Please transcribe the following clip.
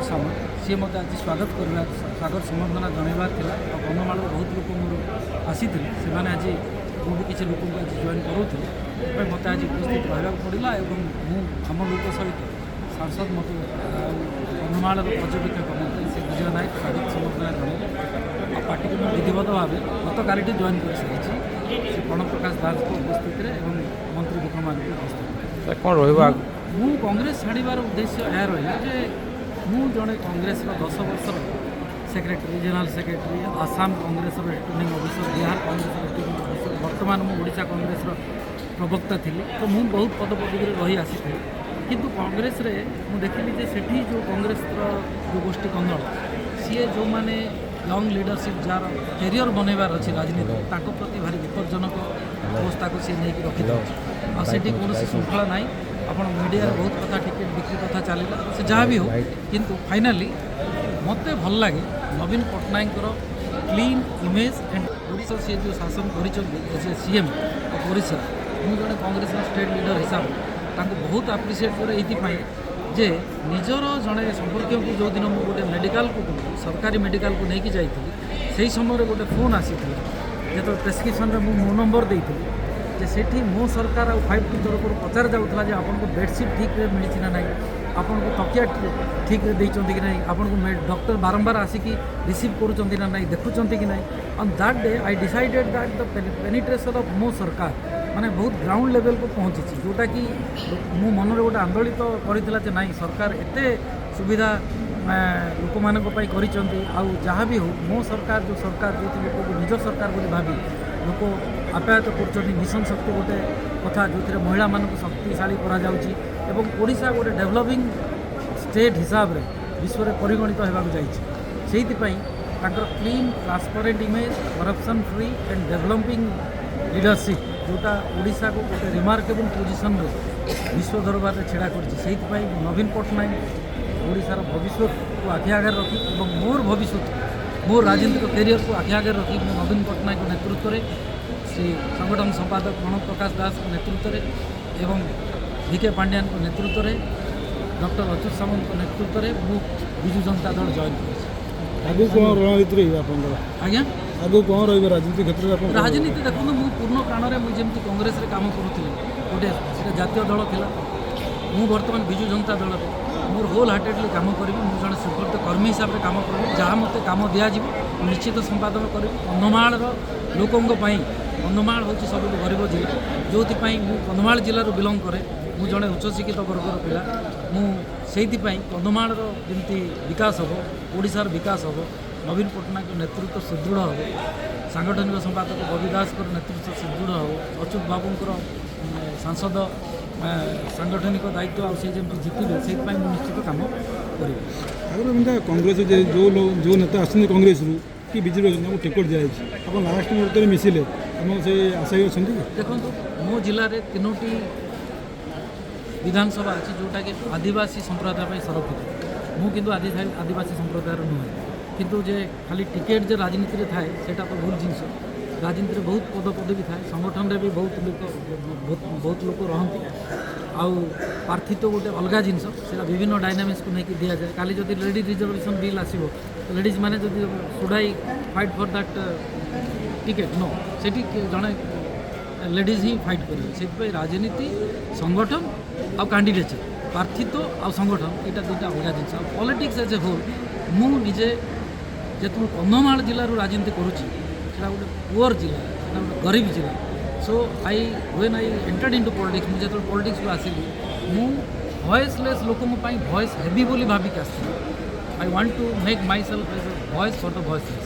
सामंत सी मत आज स्वागत करवा स्वागत सम्बर्धना जनवार कन्धमाल बहुत लोक मोर आसी से आज मुझे किसी लोक आज जॉइन करूँ मत आज उपस्थित रहा पड़ा आम लोक सहित सांसद मत कन्धमाल पर्यवेक्षक मंत्री से विजय नायक स्वागत सम्बर्धना जनइले पार्टी को विधिवत भाव गत काली जॉइन कर सारी से प्रणव प्रकाश दास को उपस्थित मंत्री विक्रमान उपस्थित कौन रहा मु कांग्रेस छाड़बार उद्देश्य यह रहा जे मु जड़े कांग्रेस 10 वर्षर secretary general secretary Assam Congress returning officer Bihar Congress returning officer बर्तमान मुझा कांग्रेस प्रवक्ता थी तो मुझे बहुत पदपदवी रही आसी किंतु कांग्रेस रे मु देखिली जे सेठी जो कांग्रेस जो गोष्ठी कंदल सी जो मैंने यंग लीडरशिप जार कैरियर बनइबार अच्छी राजनीति ताको प्रति भारी विपज्जनक अवस्था को सी नहीं रखी आठी कौन श्रृंखला ना आपण मीडिया बहुत कथा टिकेट बिक्री कथा चलला से जहाँ भी हो किंतु फाइनाली मत भल लगे Naveen Patnaik clean image and Odisha से जो शासन कर सीएम ओडिशा मुझे जड़े कांग्रेस स्टेट लीडर हिसाब से बहुत आप्रिसीएट करे ये जे निजर जड़े संपर्क को जो दिन मुझे गोटे मेडिकल को सरकारी मेडिकल को लेकिन जाइए से समय गोटे फोन आसी जो प्रेस्क्रिप्शन में मो नंबर देती जे सेठी मो सरकार आ 5T तरफ पचार जाऊला जे आपको बेडसीट ठीक मिली ना आपन को तकिया ठीक देइचंती कि नहीं आपन को डॉक्टर बारंबार आसिकी रिसीव करूचंती ना नहीं देखुचंती कि नहीं on that day I decided that the penetration of मो सरकार माने बहुत ग्राउंड लेवल को पहुँची जोटा कि मो मन गोटे आंदोलित करथिला जे नहीं सरकार एते सुविधा लोक मानक पई करिचंती आ जहाँ भी हो मो सरकार जो सरकार जो लोक को निज सरकार बोली भाभी लोक आप्यायत कर मिशन शक्ति गोटे कथा जो महिला मानक शक्तिशाली करा गोटे डेभलपिंग स्टेट हिसाब रे विश्व में परिगणित होगा जाइए clean transparent image corruption free and developing leadership जोटा ओडिशा को गोटे रिमार्केबल पोजिशन रे विश्व दरबार में छेड़ा कर नवीन पट्टनायक ओडिशार भविष्य को आखि आगे रखी मोर भविष्य मोर राजनीतिक कैरियर को आखि आगे रखी नवीन पट्टनायक नेतृत्व में श्री संगठन संपादक प्रणव प्रकाश दास नेतृत्व एवं VK पांड्यान नेतृत्व में डॉक्टर अच्युत सामंत नेतृत्व में मु विजु जनता दल जॉइन आगु कौन रणनीति रही आज्ञा आगु कौन रही राजनीति क्षेत्र में राजनीति देखो मु पूर्ण प्राण में मुझे कांग्रेस रे काम करूँ गोटे जातीय दल थिला मु वर्तमान विजु जनता दल मोर होल हार्टेडली काम करी मुझे जड़े सुकृत कर्मी हिसाब से काम करी जहाँ मत काम दिज्व निश्चित संपादन करी कंधमाल लोकों कंधमाल हूँ सब गरीब जिला जो कंधमाल जिलूर बिलंग करे मु जड़े उच्चशिक्षित वर्गर पिला मुझे कंधमाल जमी विकास हम ओडिशार विकास हम नवीन पट्टनायक नेतृत्व सुदृढ़ हम सांगठनिक संपादक बबी दास नेतृत्व सुदृढ़ हम अच्युत बाबूर सांसद सांगठनिक दायित्व आगे जितने से निश्चित कम कर कांग्रेस जो नेता आसते कांग्रेस कि बीजेपी टिकट दिखाई आप लास्ट मुहूर्त में मिसिले से आशा अच्छा देखो मो जिले में 3टी विधानसभा अच्छी जोटा कि आदिवासी संप्रदाय संरक्षित मुझे आदिवासी संप्रदाय नुहे किंतु जे खाली टिकेट जो राजनीति में थाए से तो भूल जिनस राजनीति में बहुत पदपदवी थाए संगठन में भी बहुत लोग रहती आउ प्रार्थी तो गोटे अलग जिनस से विभिन्न डायनामिक्स को लेकिन दि जाए काली जब लेडीज रिजर्वेशन बिल आसो तो लेडीज मैंने जब सुडाई फाइट फॉर दैट टिकेट नो से जड़े लेडीज ही फाइट करेंगे राजनीति संगठन आउ कैंडिडेट प्रार्थित्व आउ संगठन यहाँ दुटा अलग जिन पॉलिटिक्स एज ए होल मुझे जो कंधमाल जिलूर राजनीति करुँचा गोटे पुअर जिला गोटे गरीब जिला so I when I entered into politics मुझे जो पॉलिटिक्स को आसिली मु वॉइसलेस लोकों भॉइस हेवी बोली भाविक आसी I want to make myself as a voice for the voiceless.